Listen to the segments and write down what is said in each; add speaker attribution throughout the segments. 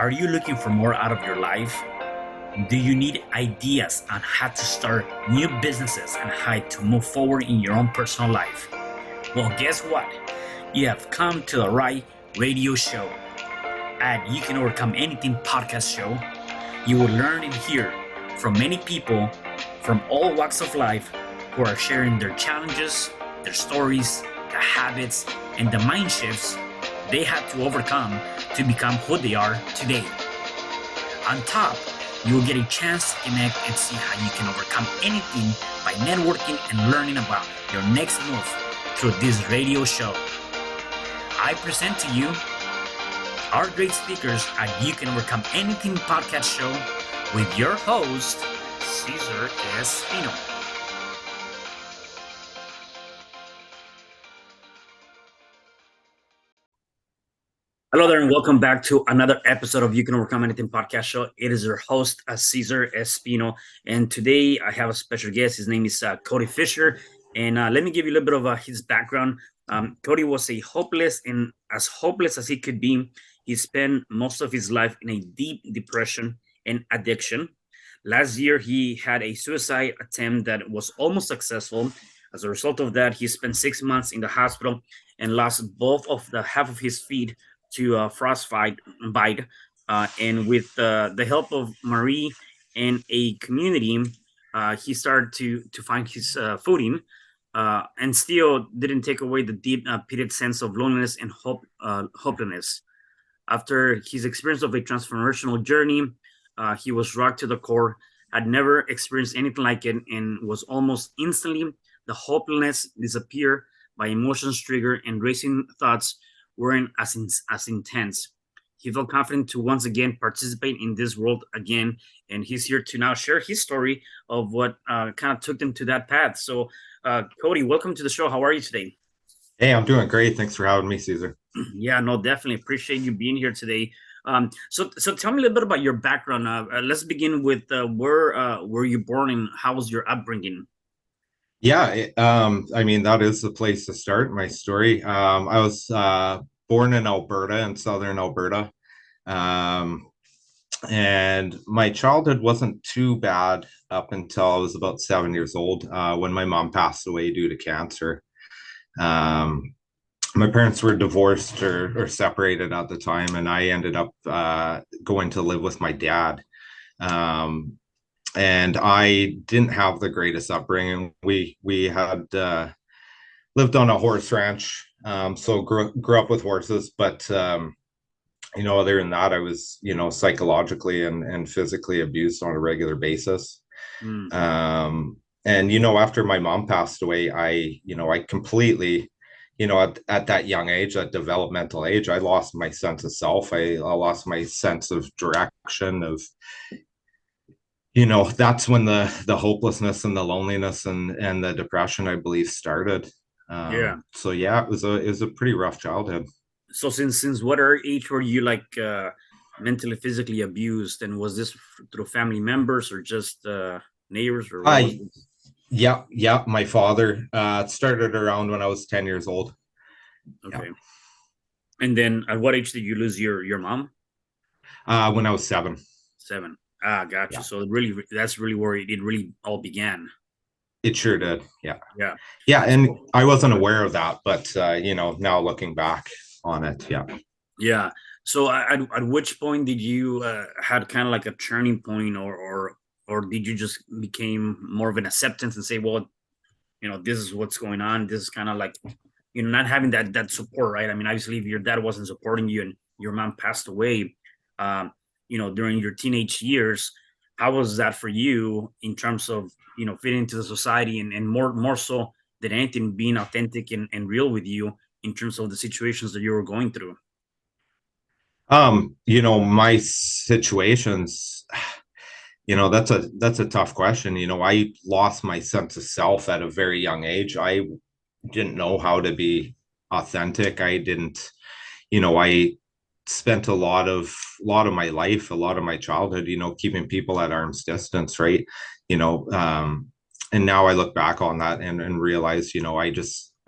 Speaker 1: Are you looking for more out of your life? Do you need ideas on how to start new businesses and how to move forward in your own personal life? Well, guess what? You have come to the right radio show. At You Can Overcome Anything podcast show, you will learn and hear from many people from all walks of life who are sharing their challenges, their stories, the habits, and the mind shifts they had to overcome to become who they are today. On top, you will get a chance to connect and see how you can overcome anything by networking and learning about your next move through this radio show. I present to you our great speakers at You Can Overcome Anything podcast show with your host, Cesar Espino. Hello there, and welcome back to another episode of You Can Overcome Anything podcast show. It is your host, Cesar Espino, and today I have a special guest. His name is Cody Fisher, and let me give you a little bit of his background. Cody was as hopeless as he could be. He spent most of his life in a deep depression and addiction. Last year, he had a suicide attempt that was almost successful. As a result of that, he spent 6 months in the hospital and lost both of the half of his feet to frostbite. And with the help of Marie and a community, he started to find his footing, and still didn't take away the deep pitted sense of loneliness and hopelessness. After his experience of a transformational journey, he was rocked to the core, had never experienced anything like it, and was almost instantly the hopelessness disappear by emotions triggered and racing thoughts weren't as intense. He felt confident to once again participate in this world again, and he's here to now share his story of what kind of took him to that path. So, Cody, welcome to the show. How are you today?
Speaker 2: Hey, I'm doing great. Thanks for having me, Caesar.
Speaker 1: Yeah, no, definitely appreciate you being here today. So tell me a little bit about your background. Let's begin with where were you born and how was your upbringing?
Speaker 2: Yeah, I mean, that is the place to start my story. I was born in Alberta, in southern Alberta. Um, and my childhood wasn't too bad up until I was about 7 years old, when my mom passed away due to cancer. Um, my parents were divorced or separated at the time, and I ended up going to live with my dad. Um, and I didn't have the greatest upbringing. We had lived on a horse ranch, so grew up with horses. But other than that, I was psychologically and physically abused on a regular basis.
Speaker 1: Mm.
Speaker 2: And after my mom passed away, I completely, at that young age, that developmental age, I lost my sense of self. I lost my sense of direction of that's when the hopelessness and the loneliness and the depression, I believe, started.
Speaker 1: Yeah.
Speaker 2: So yeah, it was a pretty rough childhood.
Speaker 1: So since what age were you like mentally, physically abused, and was this through family members or just neighbors, or what was
Speaker 2: I
Speaker 1: it?
Speaker 2: Yeah, my father started around when I was 10 years old. Yeah.
Speaker 1: Okay. And then at what age did you lose your mom?
Speaker 2: When I was 7.
Speaker 1: 7. Ah, got you.
Speaker 2: Yeah,
Speaker 1: So really, that's really where it really all began.
Speaker 2: it sure did. Yeah.
Speaker 1: Yeah.
Speaker 2: Yeah, and
Speaker 1: So
Speaker 2: I wasn't aware of that, but now looking back on it, yeah.
Speaker 1: yeah. So at which point did you had kind of like a turning point, or did you just became more of an acceptance and say, well, this is what's going on. This is kind of like, not having that support, right? I mean, obviously, if your dad wasn't supporting you and your mom passed away, um, during your teenage years, how was that for you in terms of fitting into the society, and more so than anything, being authentic and real with you in terms of the situations that you were going through?
Speaker 2: My situations, that's a tough question. I lost my sense of self at a very young age. I didn't know how to be authentic. I didn't, I spent a lot of my life, a lot of my childhood, keeping people at arm's distance, right? you know um and now I look back on that and realize,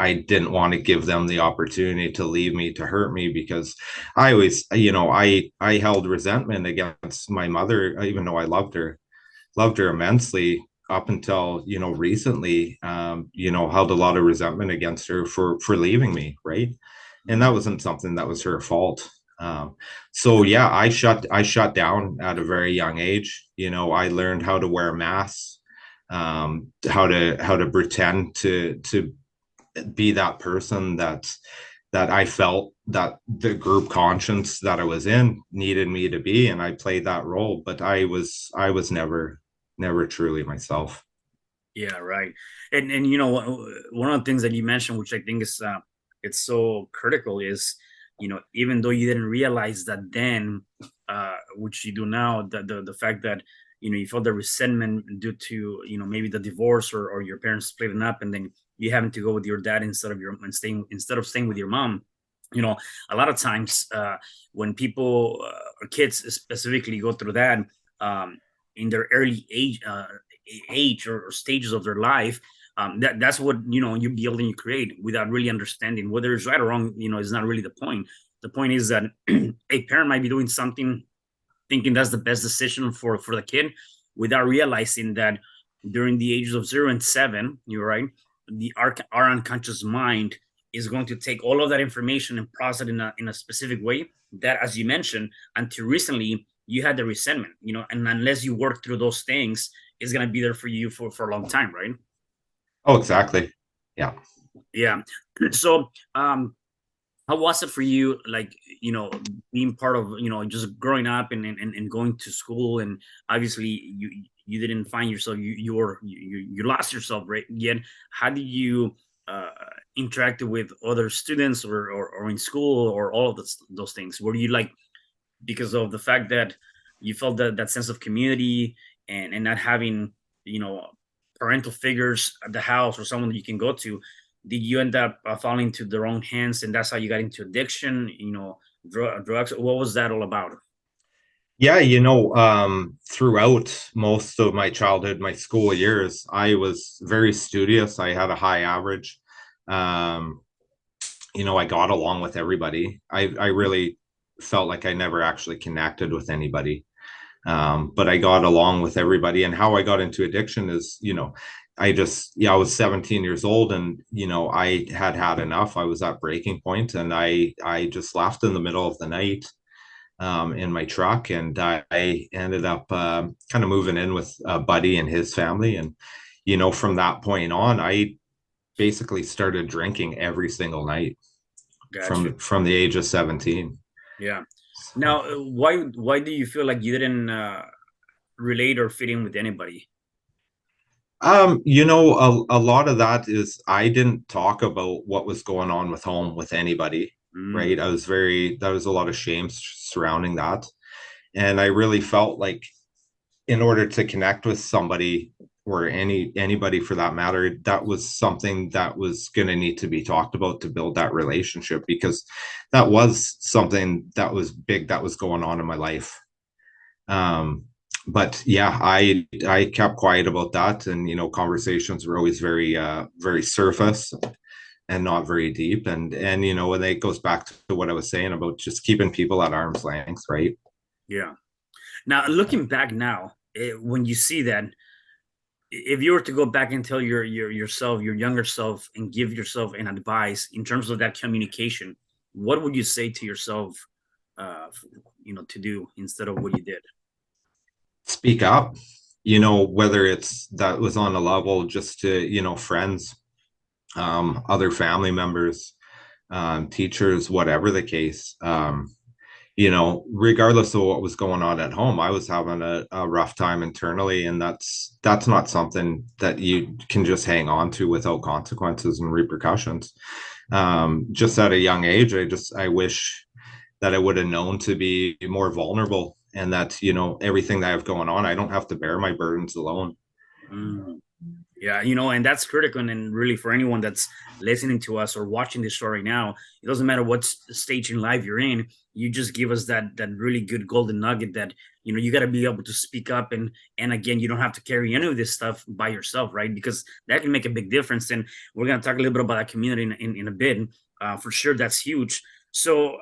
Speaker 2: I didn't want to give them the opportunity to leave me, to hurt me, because I always, I held resentment against my mother, even though I loved her immensely up until, recently, held a lot of resentment against her for leaving me, right? And that
Speaker 1: Mm.
Speaker 2: wasn't something that was her fault. So yeah, I shut down at a very young age. I learned how to wear masks, how to pretend to be that person that I felt that the group conscience that I was in needed me to be, and I played that role. But I was never truly myself.
Speaker 1: Yeah, right. And one of the things that you mentioned, which I think is it's so critical, is even though you didn't realize that then, which you do now, that the fact that you felt the resentment due to maybe the divorce, or your parents splitting up, and then you having to go with your dad instead of staying with your mom. You know, a lot of times when people, kids specifically, go through that, um, in their early age or stages of their life, that's what you build and you create without really understanding whether it's right or wrong. Is not really the point. The point is that a parent might be doing something, thinking that's the best decision for the kid, without realizing that during the ages of 0 and 7, you're right, our unconscious mind is going to take all of that information and process it in a specific way that, as you mentioned, until recently you had the resentment, and unless you work through those things, it's going to be there for you for a long time, right?
Speaker 2: Oh, exactly. Yeah.
Speaker 1: Yeah. So how was it for you, like, being part of, just growing up and going to school, and obviously you didn't find yourself, you lost yourself, right? Yet how did you uh interact with other students, or in school, or all of those things? Were you like, because of the fact that you felt that sense of community, and not having, you know parental figures at the house, or someone that you can go to, did you end up falling into the wrong hands, and that's how you got into addiction, drugs? What was that all about?
Speaker 2: Yeah, throughout most of my childhood, my school years, I was very studious. I had a high average. Um, I got along with everybody. I really felt like I never actually connected with anybody. But I got along with everybody. And how I got into addiction is, I was 17 years old, and, I had enough. I was at breaking point, and I just left in the middle of the night, in my truck. And I ended up kind of moving in with a buddy and his family. And, from that point on, I basically started drinking every single night
Speaker 1: Gotcha.
Speaker 2: from the age of 17.
Speaker 1: Yeah. Now, why do you feel like you didn't relate or fit in with anybody?
Speaker 2: A lot of that is I didn't talk about what was going on with home with anybody,
Speaker 1: Mm,
Speaker 2: right? There was a lot of shame surrounding that. And I really felt like in order to connect with somebody, or anybody for that matter, that was something that was going to need to be talked about to build that relationship, because that was something that was big that was going on in my life. But yeah, I kept quiet about that, and conversations were always very surface and not very deep. And when it goes back to what I was saying about just keeping people at arm's length, right?
Speaker 1: yeah. Now, looking back now, when you see that, if you were to go back and tell your younger self, and give yourself an advice in terms of that communication, what would you say to yourself, to do instead of what you did?
Speaker 2: Speak up, whether it's that was on a level just to, friends, other family members, teachers, whatever the case. Regardless of what was going on at home, I was having a rough time internally, and that's not something that you can just hang on to without consequences and repercussions. Just at a young age, I wish that I would have known to be more vulnerable, and that, everything that I have going on, I don't have to bear my burdens alone.
Speaker 1: Mm. Yeah, and that's critical. And really, for anyone that's listening to us or watching this show right now, it doesn't matter what stage in life you're in. you just give us that really good golden nugget that you got to be able to speak up, and again, you don't have to carry any of this stuff by yourself, right? Because that can make a big difference. And we're going to talk a little bit about that community in a bit. For sure, that's huge. So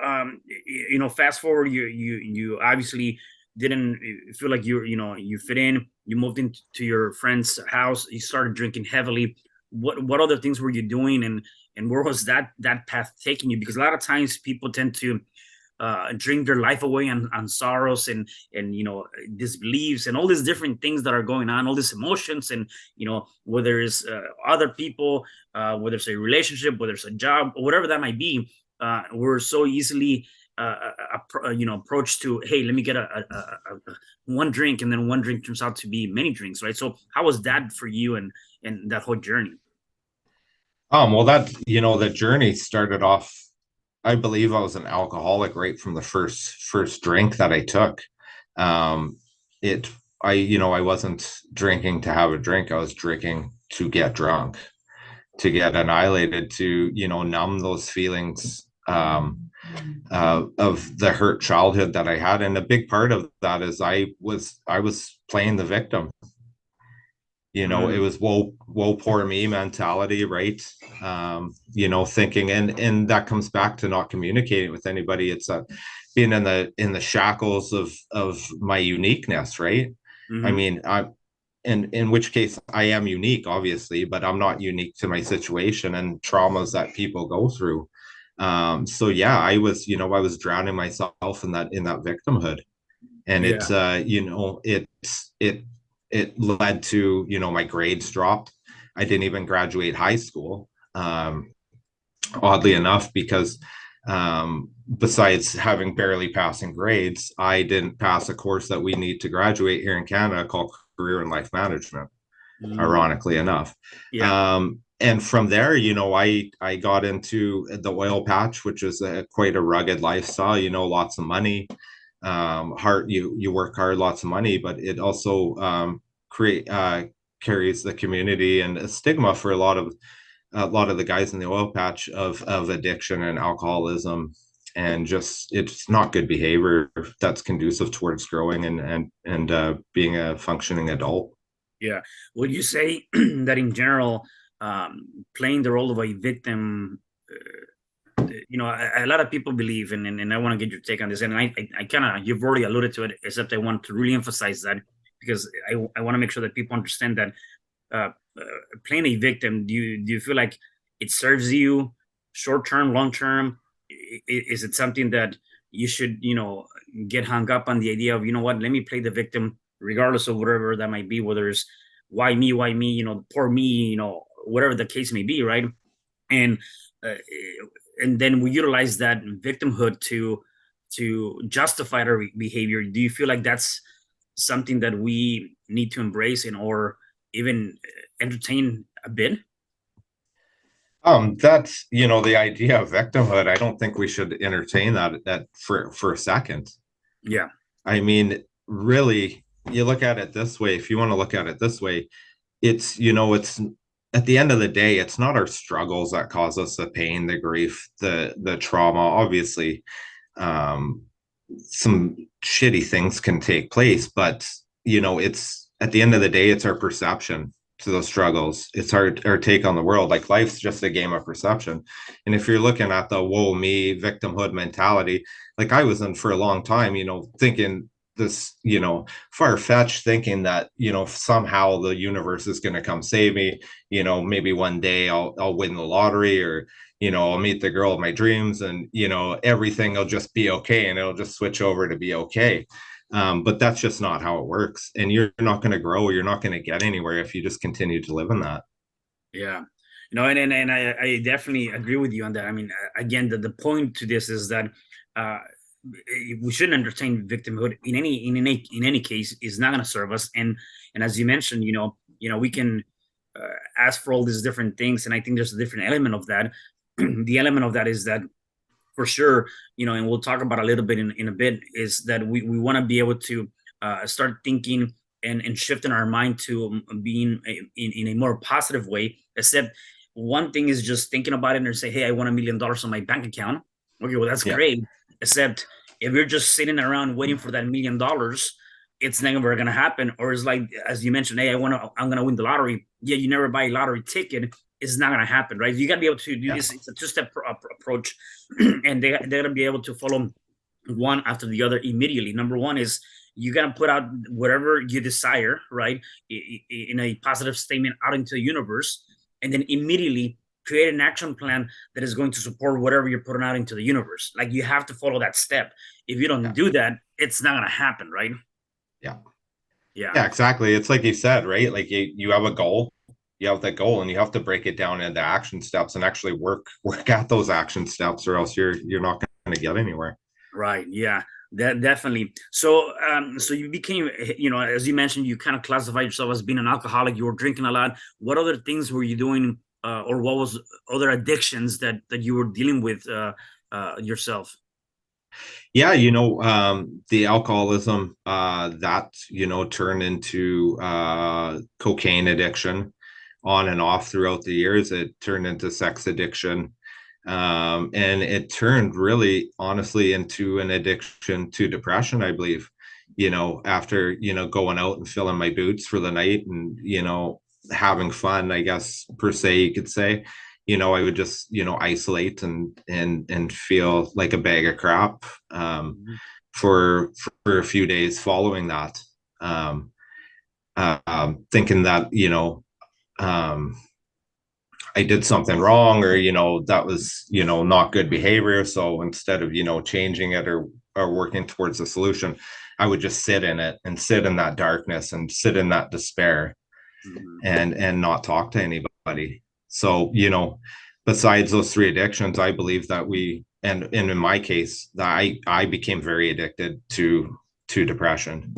Speaker 1: fast forward, you obviously didn't feel like you fit in. You moved into your friend's house. You started drinking heavily. What other things were you doing, and where was that path taking you? Because a lot of times people tend to drink their life away on sorrows and disbeliefs and all these different things that are going on, all these emotions, and whether it's other people, whether it's a relationship, whether it's a job, or whatever that might be. We're so easily approached to, hey, let me get a one drink, and then one drink turns out to be many drinks, right? So how was that for you, and that whole journey?
Speaker 2: Well, the journey started off. I believe I was an alcoholic right from the first drink that I took. Um, it, I wasn't drinking to have a drink. I was drinking to get drunk, to get annihilated, to numb those feelings of the hurt childhood that I had. And a big part of that is I was playing the victim. It
Speaker 1: Mm,
Speaker 2: was woe poor me mentality, right? Thinking, and that comes back to not communicating with anybody. It's being in the shackles of my uniqueness, right? I
Speaker 1: mm-hmm.
Speaker 2: mean, in which case I am unique, obviously, but I'm not unique to my situation and traumas that people go through. So yeah, I was drowning myself in that victimhood, and
Speaker 1: Yeah.
Speaker 2: it led to my grades dropped. I didn't even graduate high school, oddly enough, because besides having barely passing grades, I didn't pass a course that we need to graduate here in Canada called career and life management,
Speaker 1: Mm,
Speaker 2: ironically enough.
Speaker 1: yeah.
Speaker 2: And from there, I got into the oil patch, which is quite a rugged lifestyle. Lots of money, hard. You work hard, lots of money, but it also create carries the community and a stigma for a lot of the guys in the oil patch of addiction and alcoholism, and just it's not good behavior that's conducive towards growing and being a functioning adult.
Speaker 1: Yeah. Would you say that in general, playing the role of a victim, a lot of people believe, and I want to get your take on this, and I kind of, you've already alluded to it, except I want to really emphasize that because I want to make sure that people understand that uh, uh, playing a victim, do you feel like it serves you short term, long term? Is it something that you should get hung up on the idea of, what, let me play the victim regardless of whatever that might be, whether it's why me, poor me, whatever the case may be, right? And uh, and then we utilize that victimhood to justify our behavior. Do you feel like that's something that we need to embrace and or even entertain a bit?
Speaker 2: That's the idea of victimhood. I don't think we should entertain that for a second.
Speaker 1: Yeah.
Speaker 2: I mean, really, you look at it this way. If you want to look at it this way, it's at the end of the day, it's not our struggles that cause us the pain, the grief, the trauma. Obviously, um, some shitty things can take place, but it's at the end of the day, it's our perception to those struggles. It's our take on the world. Like life's just a game of perception. And if you're looking at the woe me victimhood mentality, like I was in for a long time, thinking this, far-fetched, thinking that, somehow the universe is going to come save me. Maybe one day I'll win the lottery, or I'll meet the girl of my dreams, and everything will just be okay, and it'll just switch over to be okay. But that's just not how it works, and you're not going to grow, you're not going to get anywhere if you just continue to live in that.
Speaker 1: Yeah. And I definitely agree with you on that. I mean, again, the point to this is that uh, we shouldn't entertain victimhood in any case. Is not going to serve us. And as you mentioned, we can ask for all these different things, and I think there's a different element of that. The element of that is that for sure, and we'll talk about a little bit in a bit, is that we want to be able to start thinking and shifting our mind to being in a more positive way. Except one thing is just thinking about it and say, hey, I want $1 million on my bank account. Okay, well, that's
Speaker 2: Yeah.
Speaker 1: great. Except If you're just sitting around waiting for that $1 million, it's never gonna happen. Or it's like, as you mentioned, hey, I'm gonna win the lottery. Yeah, you never buy a lottery ticket. It's not gonna happen, right? You gotta be able to do
Speaker 2: Yeah.
Speaker 1: this. It's a two-step approach, and they're gonna be able to follow one after the other immediately. Number one is you got to put out whatever you desire, right, in a positive statement out into the universe, and then immediately create an action plan that is going to support whatever you're putting out into the universe. Like, you have to follow that step. If you don't
Speaker 2: Yeah.
Speaker 1: do that, it's not going to happen, right?
Speaker 2: Yeah.
Speaker 1: Yeah.
Speaker 2: Yeah, exactly. It's like you said, right? Like you have a goal, you have that goal, and you have to break it down into action steps and actually work at those action steps, or else you're not going to get anywhere.
Speaker 1: Right. Yeah. That definitely. So, so you became, as you mentioned, you kind of classified yourself as being an alcoholic. You were drinking a lot. What other things were you doing, or what was other addictions that you were dealing with yourself?
Speaker 2: Yeah, the alcoholism that turned into cocaine addiction on and off throughout the years. It turned into sex addiction. And it turned really honestly into an addiction to depression, I believe. After going out and filling my boots for the night and having fun, I guess, per se, you could say. I would just isolate and feel like a bag of crap,
Speaker 1: Mhm.
Speaker 2: for a few days following that. um, Thinking that um, I did something wrong, or that was not good behavior. So instead of changing it, or working towards a solution, I would just sit in it and sit in that darkness and sit in that despair,
Speaker 1: Mhm.
Speaker 2: and not talk to anybody. So besides those three addictions, I believe that and in my case, that I became very addicted to depression,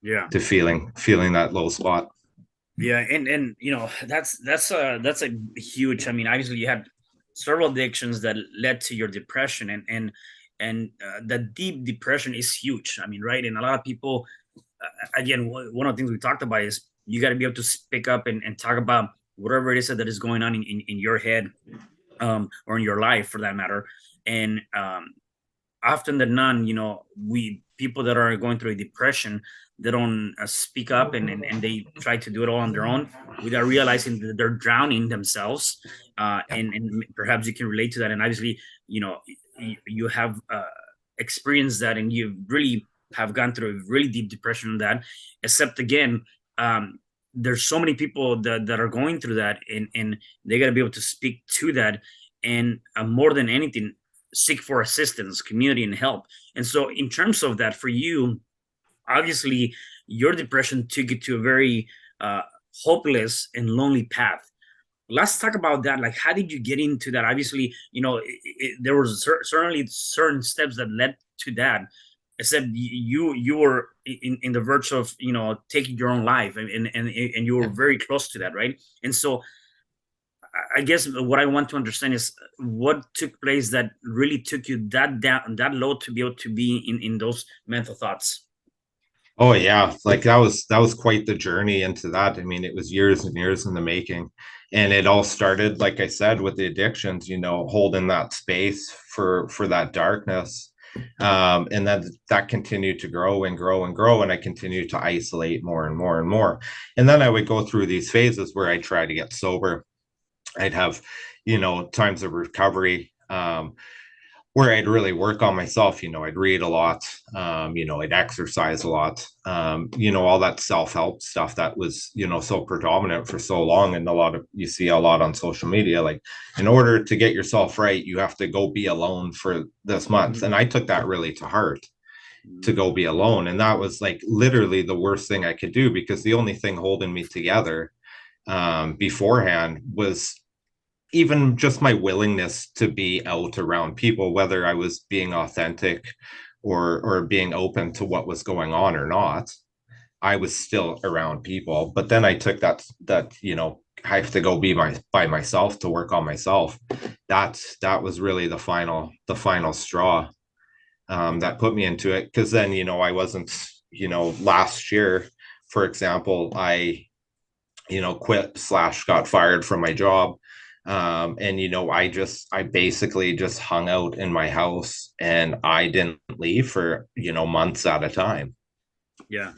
Speaker 1: Yeah.
Speaker 2: to feeling that low spot.
Speaker 1: Yeah, and that's a huge. I mean, obviously you had several addictions that led to your depression, and the deep depression is huge. I mean, right? And a lot of people, again, one of the things we talked about is you got to be able to speak up and talk about whatever it is that is going on in your head, or in your life for that matter. And often than none, we people that are going through a depression, they don't speak up, and they try to do it all on their own without realizing that they're drowning themselves.
Speaker 2: Yeah.
Speaker 1: And perhaps you can relate to that. And obviously, you have experienced that, and you really have gone through a really deep depression on that. Except again, um, there's so many people that are going through that, and they got to be able to speak to that. And more than anything, seek for assistance, community, and help. And so, in terms of that, for you, obviously, your depression took you to a very uh, hopeless and lonely path. Let's talk about that. Like, how did you get into that? Obviously, there was certainly certain steps that led to that. Except you were in the verge of taking your own life, and you were
Speaker 2: Yeah.
Speaker 1: very close to that, right? And so I guess what I want to understand is what took place that really took you that down, that low, to be able to be in those mental thoughts.
Speaker 2: Oh yeah, like that was quite the journey into that. I mean, it was years and years in the making. And it all started, like I said, with the addictions, holding that space for that darkness. And then that continued to grow and grow and grow. And I continued to isolate more and more and more. And then I would go through these phases where I try to get sober. I'd have, times of recovery. Where I'd really work on myself. I'd read a lot, I'd exercise a lot, all that self-help stuff that was, so predominant for so long. And you see a lot on social media, like, in order to get yourself right, you have to go be alone for this month.
Speaker 1: Mhm.
Speaker 2: And I took that really to heart, to
Speaker 1: Mhm.
Speaker 2: go be alone. And that was like literally the worst thing I could do, because the only thing holding me together beforehand was even just my willingness to be out around people, whether I was being authentic or being open to what was going on or not. I was still around people. But then I took that I have to go be by myself to work on myself. That was really the final straw,
Speaker 1: Yeah.
Speaker 2: that put me into it. Because then I wasn't, last year, for example, I quit slash got fired from my job, And I basically just hung out in my house and I didn't leave for months at a time.
Speaker 1: Yeah.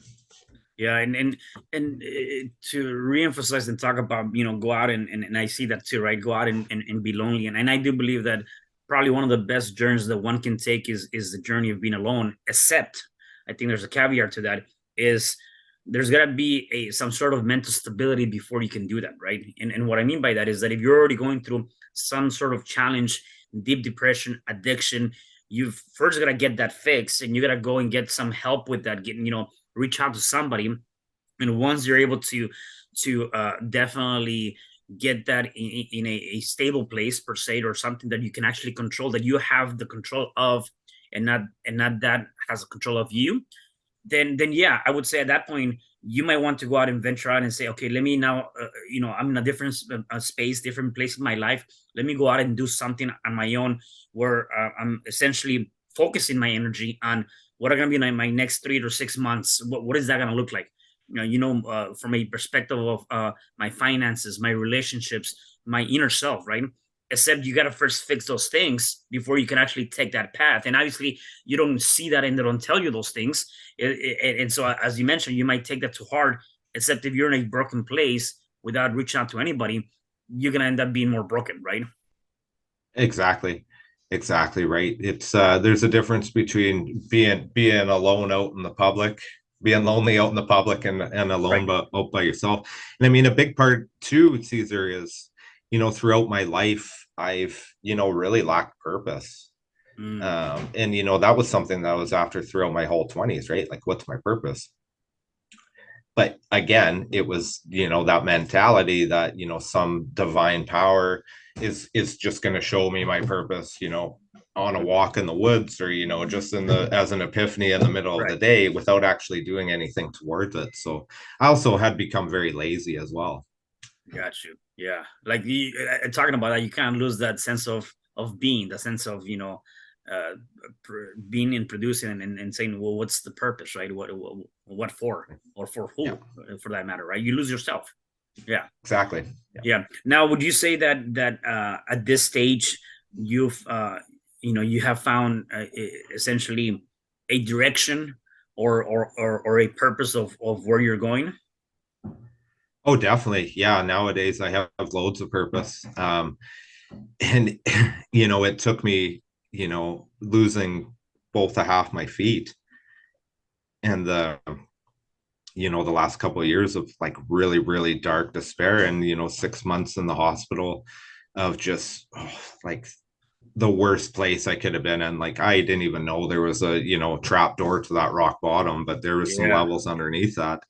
Speaker 1: Yeah, and to reemphasize and talk about, go out and I see that too, right? Go out and be lonely. And I do believe that probably one of the best journeys that one can take is the journey of being alone, except I think there's a caveat to that, is there's gotta be some sort of mental stability before you can do that, right? And what I mean by that is that if you're already going through some sort of challenge, deep depression, addiction, you've first gotta get that fixed and you gotta go and get some help with that, getting, reach out to somebody. And once you're able to definitely get that in a stable place per se, or something that you can actually control, that you have the control of, and not that has control of you, then yeah, I would say at that point you might want to go out and venture out and say, okay, let me now, I'm in a different space, different place in my life. Let me go out and do something on my own, where I'm essentially focusing my energy on what are going to be my next 3 to 6 months. What is that going to look like? From a perspective of my finances, my relationships, my inner self, right? Except you got to first fix those things before you can actually take that path. And obviously, you don't see that and they don't tell you those things. And so, as you mentioned, you might take that too hard. Except if you're in a broken place without reaching out to anybody, you're gonna end up being more broken, right?
Speaker 2: Exactly. Exactly right. It's there's a difference between being alone out in the public, being lonely out in the public, and
Speaker 1: Right.
Speaker 2: alone but out by yourself. And I mean, a big part too, Caesar, is throughout my life, I've really lacked purpose.
Speaker 1: Mm,
Speaker 2: And that was something that was after throughout my whole 20s, right? Like, what's my purpose? But again, it was that mentality that some divine power is just going to show me my purpose, on a walk in the woods, or just in the as an epiphany in the middle of
Speaker 1: right.
Speaker 2: the day, without actually doing anything towards it. So I also had become very lazy as well.
Speaker 1: Got you. Yeah. Like talking about that, you kind of lose that sense of being, the sense of uh, being and producing, and saying, well, what's the purpose, right? What for, or for
Speaker 2: Yeah,
Speaker 1: who, for that matter, right? You lose yourself. Yeah.
Speaker 2: exactly. Yeah.
Speaker 1: Yeah. Now, would you say that at this stage you've you have found essentially a direction, or a purpose of where you're going?
Speaker 2: Oh, definitely. Yeah. Nowadays I have loads of purpose. And it took me losing both of half my feet and the last couple of years of like really really dark despair, and 6 months in the hospital of just like the worst place I could have been in. Like, I didn't even know there was a trap door to that rock bottom, but there was some
Speaker 1: Yeah.
Speaker 2: levels underneath that.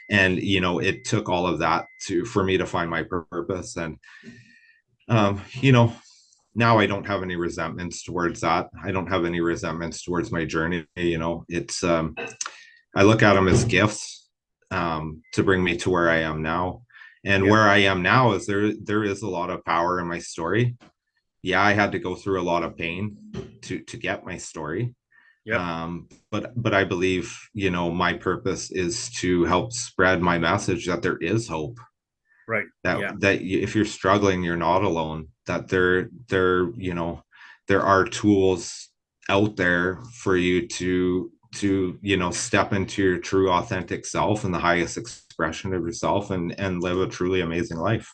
Speaker 2: And it took all of that to for me to find my purpose. And um you know now I don't have any resentments towards that. I don't have any resentments towards my journey. It's I look at them as gifts, to bring me to where I am now. And
Speaker 1: Yeah.
Speaker 2: where I am now is there is a lot of power in my story. Yeah, I had to go through a lot of pain to get my story.
Speaker 1: Yep.
Speaker 2: But I believe my purpose is to help spread my message that there is hope.
Speaker 1: Right.
Speaker 2: That
Speaker 1: Yeah.
Speaker 2: if you're struggling, you're not alone. That there are tools out there for you to step into your true authentic self and the highest expression of yourself, and live a truly amazing life.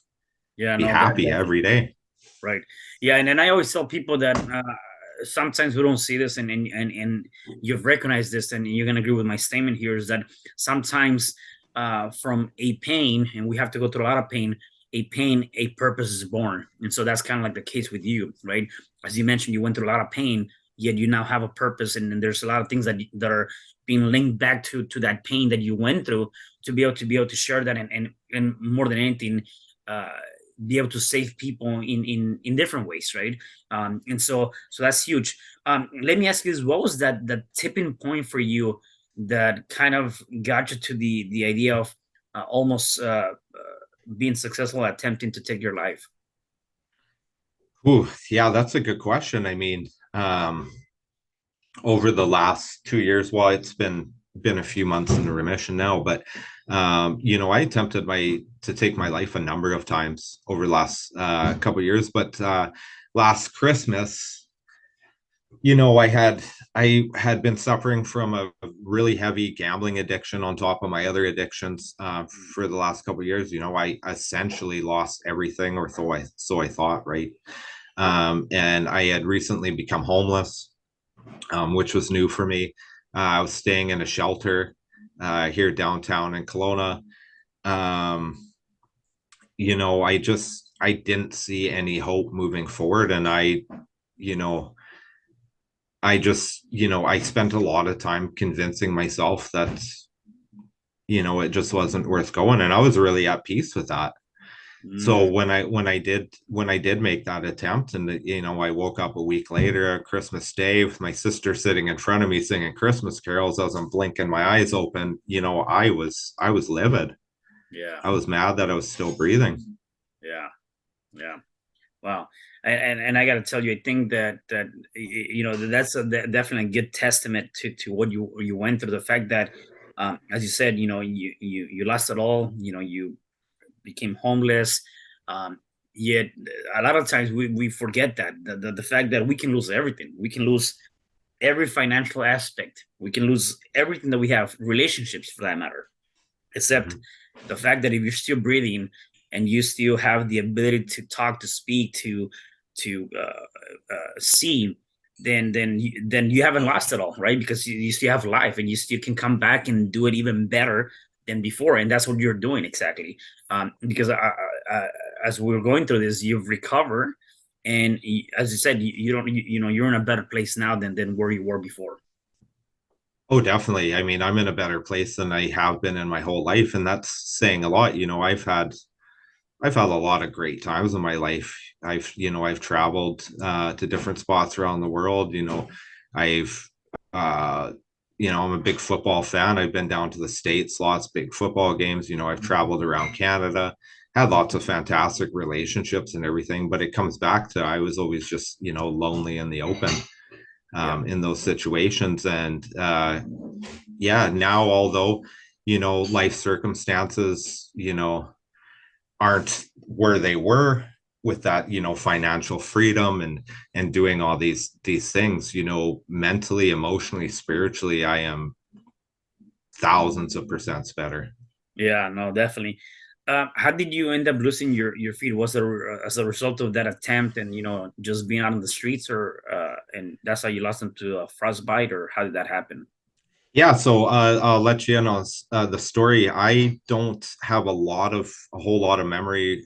Speaker 1: Yeah.
Speaker 2: Be
Speaker 1: No,
Speaker 2: happy every day.
Speaker 1: right. Yeah, and then I always tell people that sometimes we don't see this, and you've recognized this, and you're gonna agree with my statement here, is that sometimes from a pain, and we have to go through a lot of pain, a purpose is born. And so that's kind of like the case with you, right? As you mentioned, you went through a lot of pain, yet you now have a purpose, and there's a lot of things that are being linked back to that pain that you went through, to be able to share that, and more than anything, uh be able to save people in different ways, right? And so that's huge. Let me ask you this: what was that tipping point for you that kind of got you to the idea of almost being successful at attempting to take your life?
Speaker 2: Ooh, yeah, that's a good question. I mean, over the last 2 years, well, it's been been a few months in remission now, but I attempted to take my life a number of times over the last couple of years. But last Christmas, I had been suffering from a really heavy gambling addiction on top of my other addictions for the last couple of years. I essentially lost everything, or so I thought, right? And I had recently become homeless, which was new for me. I was staying in a shelter here downtown in Kelowna. Um, I didn't see any hope moving forward, and you know, I spent a lot of time convincing myself that it just wasn't worth going, and I was really at peace with that. So
Speaker 1: Mm,
Speaker 2: when I did make that attempt, and I woke up a week later, Christmas Day, with my sister sitting in front of me singing Christmas carols as I'm blinking my eyes open, I was livid.
Speaker 1: yeah,
Speaker 2: I was mad that I was still breathing.
Speaker 1: yeah, yeah. Wow. And I got to tell you, I think that's definitely a good testament to what you went through. The fact that, as you said, you lost it all. You became homeless. Um, Yet a lot of times we forget that the fact that we can lose everything. We can lose every financial aspect. We can lose everything that we have, relationships for that matter, except
Speaker 2: Mhm.
Speaker 1: the fact that if you're still breathing and you still have the ability to talk, to speak, to see, then you haven't lost it all, right? Because you still have life and you still can come back and do it even better than before, and that's what you're doing exactly. Because as we are going through this, you've recovered, and as you said, you don't you're in a better place now than where you were before.
Speaker 2: Oh, definitely. I mean, I'm in a better place than I have been in my whole life, and that's saying a lot. I've had a lot of great times in my life. I've traveled to different spots around the world. I've, uh, I'm a big football fan. I've been down to the States, lots of big football games. I've traveled around Canada, had lots of fantastic relationships and everything. But it comes back to I was always just, lonely in the open
Speaker 1: Yeah.
Speaker 2: in those situations. And yeah, now, although, life circumstances, aren't where they were with that financial freedom and doing all these things, mentally, emotionally, spiritually, I am thousands of percents better.
Speaker 1: Yeah, no, definitely. How did you end up losing your feet? Was it as a result of that attempt and just being out on the streets, or and that's how you lost them to a frostbite, or how did that happen?
Speaker 2: Yeah, so I'll let you in on the story. I don't have a whole lot of memory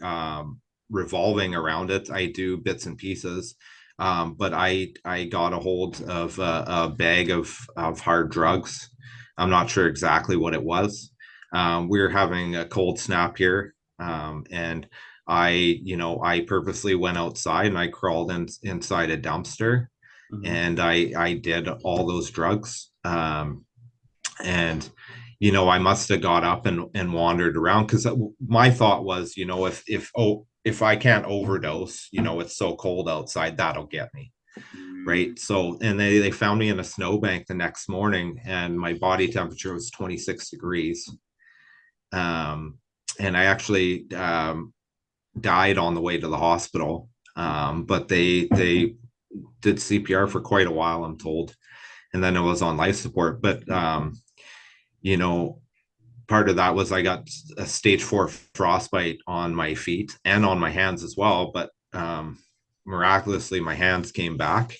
Speaker 2: revolving around it. I do bits and pieces, but I got a hold of a bag of hard drugs. I'm not sure exactly what it was. We were having a cold snap here, and I purposely went outside and I crawled inside a dumpster,
Speaker 1: Hmm.
Speaker 2: and I did all those drugs. And I must have got up and wandered around, because my thought was, if I can't overdose, it's so cold outside, that'll get me,
Speaker 1: Mm,
Speaker 2: right? So, and they found me in a snowbank the next morning, and my body temperature was 26 degrees. um and I actually died on the way to the hospital. But they did CPR for quite a while, I'm told, and then I was on life support. But you know part of that was I got a stage 4 frostbite on my feet and on my hands as well. But miraculously, my hands came back.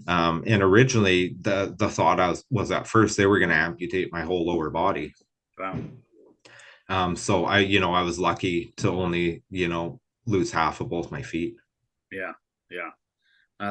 Speaker 2: And originally, the thought was at first they were going to amputate my whole lower body.
Speaker 1: wow.
Speaker 2: So I was lucky to only lose half of both my feet.
Speaker 1: Yeah. Yeah.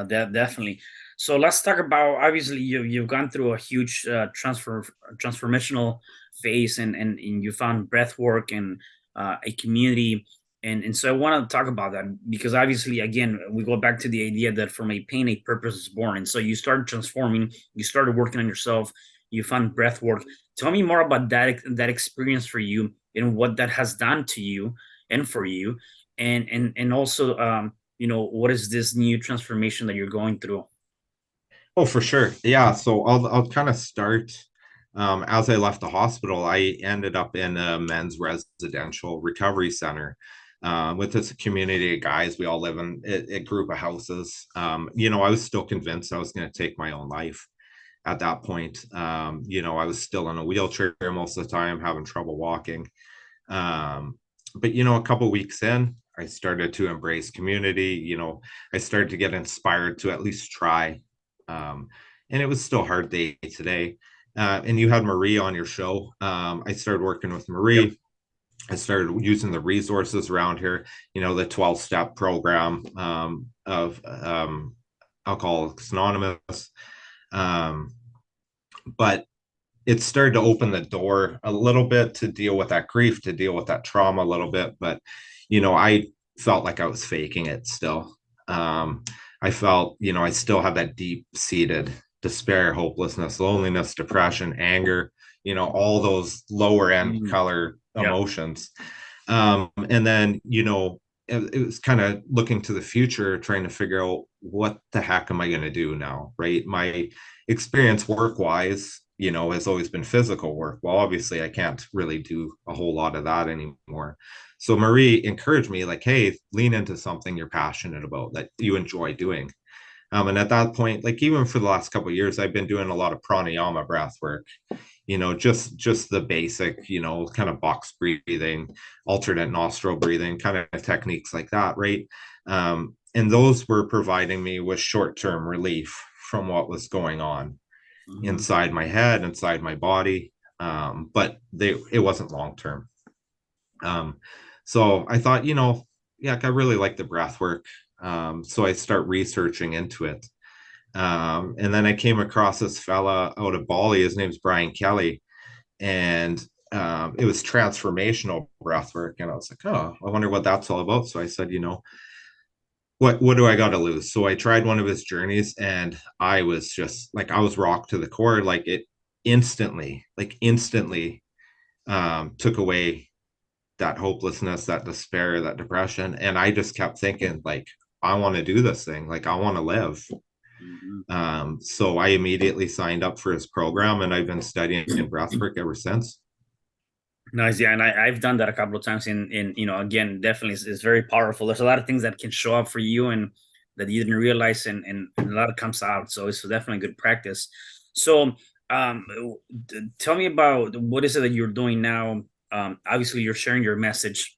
Speaker 1: That definitely. So let's talk about, obviously you've gone through a huge transformational phase, and you found breath work and a community, and so I want to talk about that because obviously again we go back to the idea that from a pain a purpose is born, and so you started transforming, you started working on yourself, you found breath work. Tell me more about that experience for you and what that has done to you and for you, and also what is this new transformation that you're going through?
Speaker 2: Oh, for sure. Yeah. So I'll kind of start As I left the hospital, I ended up in a men's residential recovery center with this community of guys. We all live in a group of houses. I was still convinced I was going to take my own life at that point. I was still in a wheelchair most of the time, having trouble walking. But a couple of weeks in, I started to embrace community. I started to get inspired to at least try. Um, and it was still hard day to day. And you had Marie on your show. I started working with
Speaker 1: Yep.
Speaker 2: Marie. I started using the resources around here, the 12-step program of Alcoholics Anonymous. Um, but it started to open the door a little bit to deal with that grief, to deal with that trauma a little bit. But, I felt like I was faking it still. I felt, I still had that deep seated despair, hopelessness, loneliness, depression, anger, all those lower end
Speaker 1: Mm,
Speaker 2: color
Speaker 1: yeah.
Speaker 2: emotions. And then, it was kind of looking to the future, trying to figure out what the heck am I going to do now, right? My experience work wise, has always been physical work. Well, obviously, I can't really do a whole lot of that anymore. So Marie encouraged me, like, hey, lean into something you're passionate about that you enjoy doing. And at that point, like even for the last couple of years, I've been doing a lot of pranayama breath work, just the basic, kind of box breathing, alternate nostril breathing, kind of techniques like that, right? And those were providing me with short-term relief from what was going on
Speaker 1: Hmm.
Speaker 2: inside my head, inside my body. But it wasn't long term. Um, so I thought, yeah, I really like the breath work. So I start researching into it. And then I came across this fella out of Bali. His name's Brian Kelly, and it was transformational breath work. And I was like, oh, I wonder what that's all about. So I said, what do I got to lose? So I tried one of his journeys, and I was just like, I was rocked to the core. Like it instantly took away that hopelessness, that despair, that depression. And I just kept thinking, like, I want to do this thing. Like I want to live.
Speaker 1: Hmm.
Speaker 2: So I immediately signed up for his program, and I've been studying breathwork ever since.
Speaker 1: Nice, yeah, and I've done that a couple of times. Again, definitely, it's very powerful. There's a lot of things that can show up for you and that you didn't realize, and a lot of comes out. So it's definitely good practice. So, um, tell me about what is it that you're doing now. Obviously, you're sharing your message.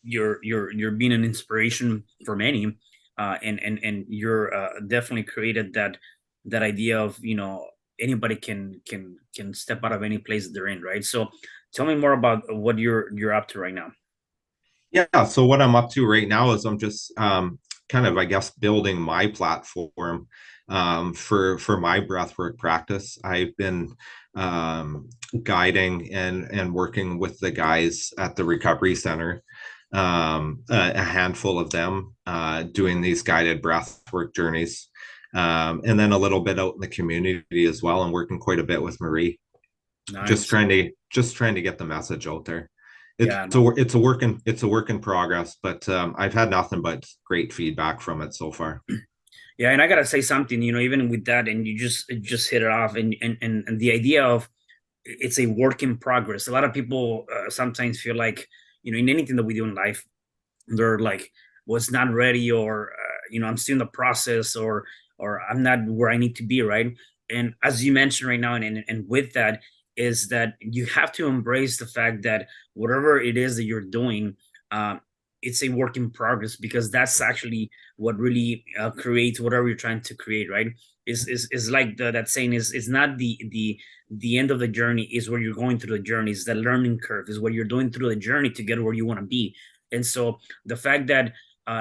Speaker 1: You're being an inspiration for many, and you're definitely created that idea of anybody can step out of any place that they're in, right? So tell me more about what you're up to right now.
Speaker 2: Yeah. So what I'm up to right now is I'm just kind of, I guess, building my platform for my breathwork practice. I've been guiding and working with the guys at the recovery center, a handful of them doing these guided breathwork journeys. And then a little bit out in the community as well, and working quite a bit with Marie,
Speaker 1: Nice.
Speaker 2: just trying to get the message out there.
Speaker 1: Yeah, no.
Speaker 2: It's a work in progress, but I've had nothing but great feedback from it so far.
Speaker 1: Yeah, and I gotta say something, even with that, and you just hit it off, and the idea of it's a work in progress. A lot of people sometimes feel like, in anything that we do in life, they're like, well, it's not ready, or I'm still in the process, or I'm not where I need to be, right? And as you mentioned right now, and with that, is that you have to embrace the fact that whatever it is that you're doing, um, it's a work in progress, because that's actually what really creates whatever you're trying to create, right? Is like that saying is not the end of the journey, is where you're going through the journey, is the learning curve, is what you're doing through the journey to get where you want to be. And so the fact that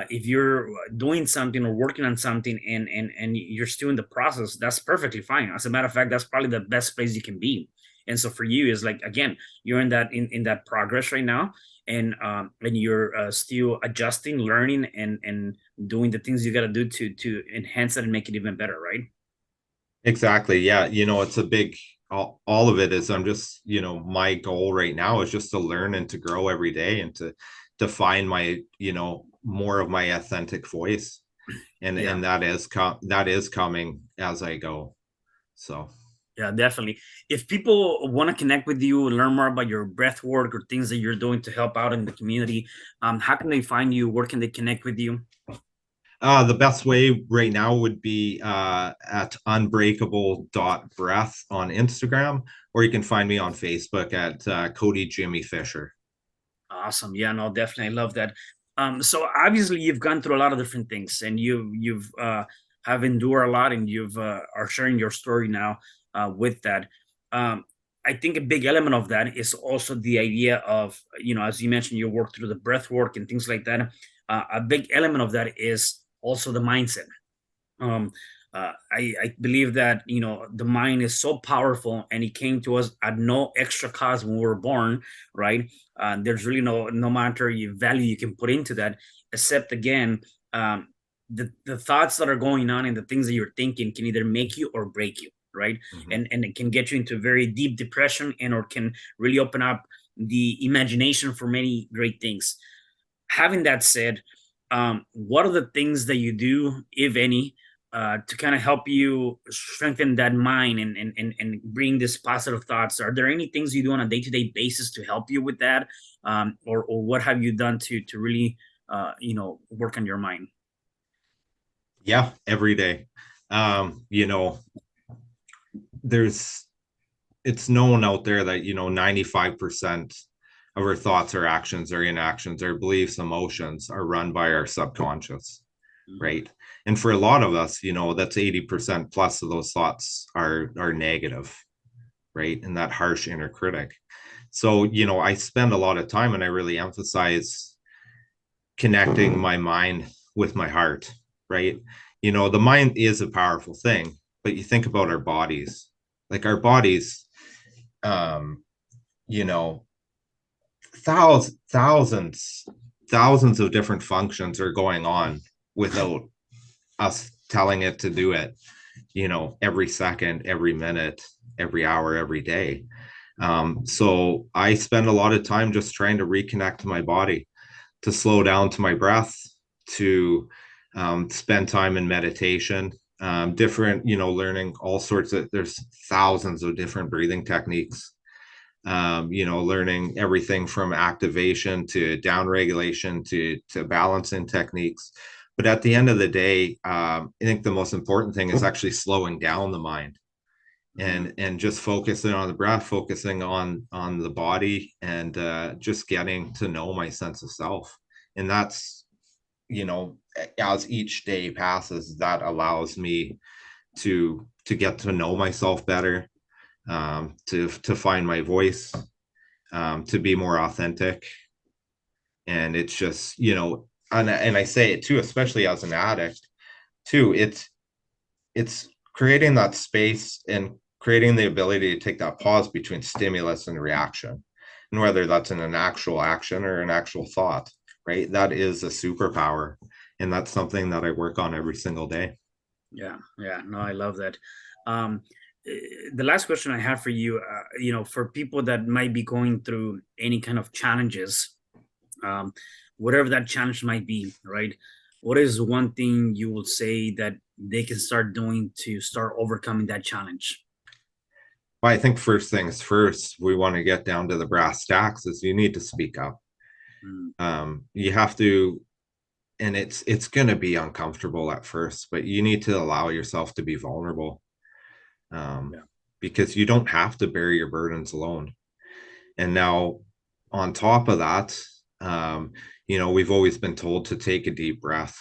Speaker 1: if you're doing something or working on something, and you're still in the process, that's perfectly fine. As a matter of fact, that's probably the best place you can be. And so for you is like, again, you're in that progress right now, and you're still adjusting, learning, and doing the things you got to do to enhance it and make it even better, right?
Speaker 2: Exactly. Yeah. It's a big, all of it is, I'm just, my goal right now is just to learn and to grow every day, and to find my, more of my authentic voice. And
Speaker 1: Yeah.
Speaker 2: that is coming as I go. So.
Speaker 1: Yeah, definitely. If people want to connect with you and learn more about your breath work or things that you're doing to help out in the community, how can they find you? Where can they connect with you?
Speaker 2: The best way right now would be at unbreakable.breath on Instagram, or you can find me on Facebook at Cody Jimmy Fisher.
Speaker 1: Awesome. Yeah, no, definitely. I love that. So obviously you've gone through a lot of different things and you've have endured a lot and you've are sharing your story now with that. Um, I think a big element of that is also the idea of, as you mentioned, you work through the breath work and things like that. A big element of that is also the mindset. um I believe that the mind is so powerful and it came to us at no extra cost when we were born, right? There's really no monetary value you can put into that, except again, um the thoughts that are going on and the things that you're thinking can either make you or break you, right?
Speaker 2: Mhm.
Speaker 1: And it can get you into very deep depression and or can really open up the imagination for many great things. Having that said, what are the things that you do, if any, to kind of help you strengthen that mind and bring these positive thoughts? Are there any things you do on a day-to-day basis to help you with that? Or what have you done to really, work on your mind?
Speaker 2: Yeah, every day. You know, there's it's known out there that 95% of our thoughts or actions or inactions, our beliefs, emotions are run by our subconscious,
Speaker 1: Mhm.
Speaker 2: right? And for a lot of us, that's 80% plus of those thoughts are negative, right? And that harsh inner critic. So, I spend a lot of time and I really emphasize connecting my mind with my heart, right? The mind is a powerful thing, but you think about our bodies, like our bodies, um, you know, thousands of different functions are going on without us telling it to do it, every second, every minute, every hour, every day. So I spend a lot of time just trying to reconnect to my body, to slow down to my breath, to spend time in meditation, different, learning all sorts of, there's thousands of different breathing techniques, learning everything from activation to down regulation to balancing techniques. But at the end of the day, I think the most important thing is actually slowing down the mind
Speaker 1: Mhm.
Speaker 2: and just focusing on the breath, focusing on the body, and just getting to know my sense of self. And that's, as each day passes, that allows me to get to know myself better, to find my voice, to be more authentic. And it's just, and I say it too, especially as an addict too, it's creating that space and creating the ability to take that pause between stimulus and reaction, and whether that's in an actual action or an actual thought, right? That is a superpower, and that's something that I work on every single day.
Speaker 1: Yeah, yeah, no, I love that. Um, the last question I have for you, for people that might be going through any kind of challenges, um, whatever that challenge might be, right? What is one thing you will say that they can start doing to start overcoming that challenge?
Speaker 2: But I think first things first, we want to get down to the brass tacks, is you need to speak up.
Speaker 1: Mm,
Speaker 2: You have to, and it's going to be uncomfortable at first, but you need to allow yourself to be vulnerable, um,
Speaker 1: yeah,
Speaker 2: because you don't have to bear your burdens alone. And now, on top of that, we've always been told to take a deep breath.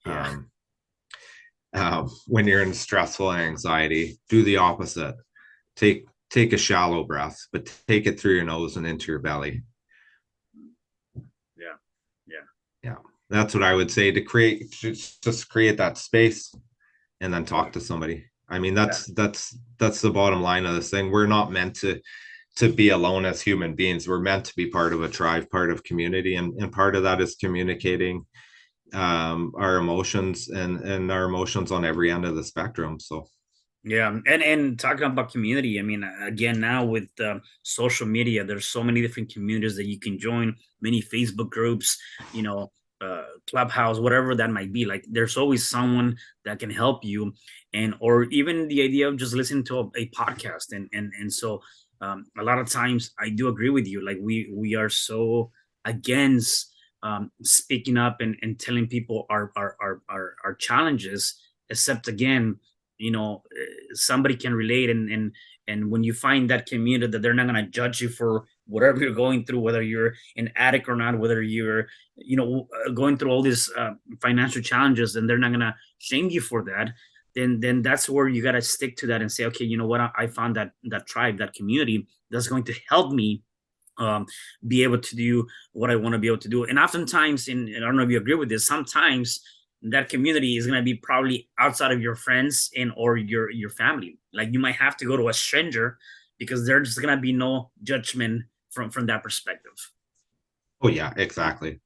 Speaker 1: yeah,
Speaker 2: Um, when you're in stressful anxiety, do the opposite. Take a shallow breath, but take it through your nose and into your belly.
Speaker 1: yeah, yeah,
Speaker 2: Yeah, that's what I would say, to create, just create that space and then
Speaker 1: yeah,
Speaker 2: talk to somebody. I mean,
Speaker 1: yeah.
Speaker 2: that's the bottom line of this thing. We're not meant to be alone as human beings. We're meant to be part of a tribe, part of community, and part of that is communicating our emotions, and our emotions on every end of the spectrum. So
Speaker 1: Yeah, and talking about community, I mean, again, now with social media, there's so many different communities that you can join, many Facebook groups, you know, Clubhouse, whatever that might be. Like there's always someone that can help you, and or even the idea of just listening to a podcast. And so a lot of times I do agree with you. Like we are so against speaking up and telling people our challenges, except again, somebody can relate, and when you find that community that they're not going to judge you for whatever you're going through, whether you're an addict or not, whether you're going through all these financial challenges, and they're not going to shame you for that, then that's where you got to stick to that and say, okay, you know what, I found that tribe, that community that's going to help me be able to do what I want to be able to do. And oftentimes, and I don't know if you agree with this, sometimes that community is going to be probably outside of your friends and or your family. Like you might have to go to a stranger because there's going to be no judgment from that perspective.
Speaker 2: Oh yeah, exactly.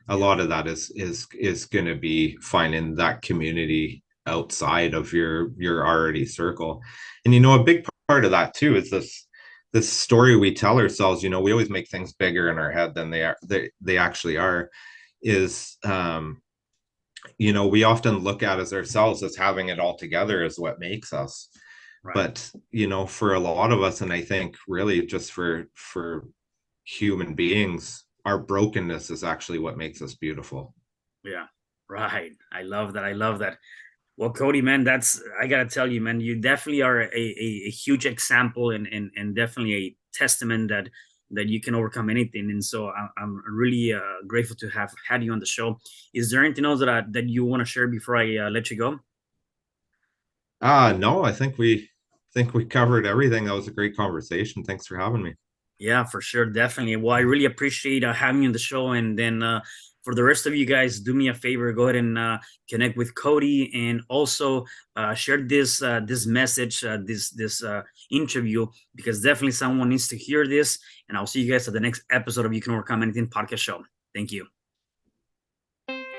Speaker 2: A
Speaker 1: Yeah.
Speaker 2: lot of that is going to be finding that community outside of your already circle. And a big part of that too is this story we tell ourselves. We always make things bigger in our head than they actually are. Is we often look at as ourselves as having it all together is what makes us.
Speaker 1: Right.
Speaker 2: But for a lot of us, and I think really just for human beings, our brokenness is actually what makes us beautiful.
Speaker 1: Yeah. Right. I love that. I love that. Well, Cody, man, that's I gotta tell you, man, you definitely are a huge example and definitely a testament that you can overcome anything. And so I'm really grateful to have had you on the show. Is there anything else that you want to share before I let you go?
Speaker 2: No, I think we covered everything. That was a great conversation. Thanks for having me.
Speaker 1: Yeah, for sure, definitely. Well, I really appreciate having you on the show, and then for the rest of you guys, do me a favor, go ahead and connect with Cody, and also share this message, this interview, because definitely someone needs to hear this. And I'll see you guys at the next episode of You Can Overcome Anything podcast show. Thank you.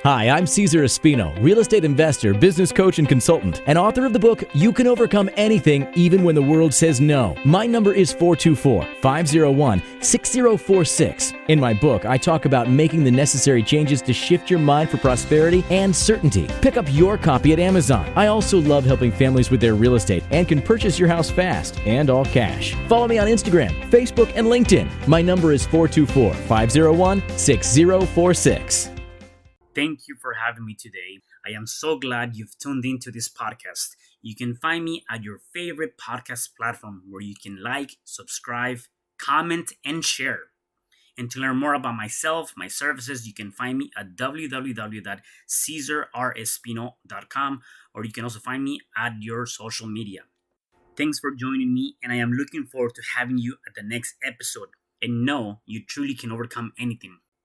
Speaker 3: Hi, I'm Cesar Espino, real estate investor, business coach, and consultant, and author of the book, You Can Overcome Anything, Even When the World Says No. My number is 424-501-6046. In my book, I talk about making the necessary changes to shift your mind for prosperity and certainty. Pick up your copy at Amazon. I also love helping families with their real estate and can purchase your house fast and all cash. Follow me on Instagram, Facebook, and LinkedIn. My number is 424-501-6046.
Speaker 1: Thank you for having me today. I am so glad you've tuned into this podcast. You can find me at your favorite podcast platform where you can like, subscribe, comment, and share. And to learn more about myself, my services, you can find me at www.cesarrespino.com, or you can also find me at your social media. Thanks for joining me, and I am looking forward to having you at the next episode. And know you truly can overcome anything.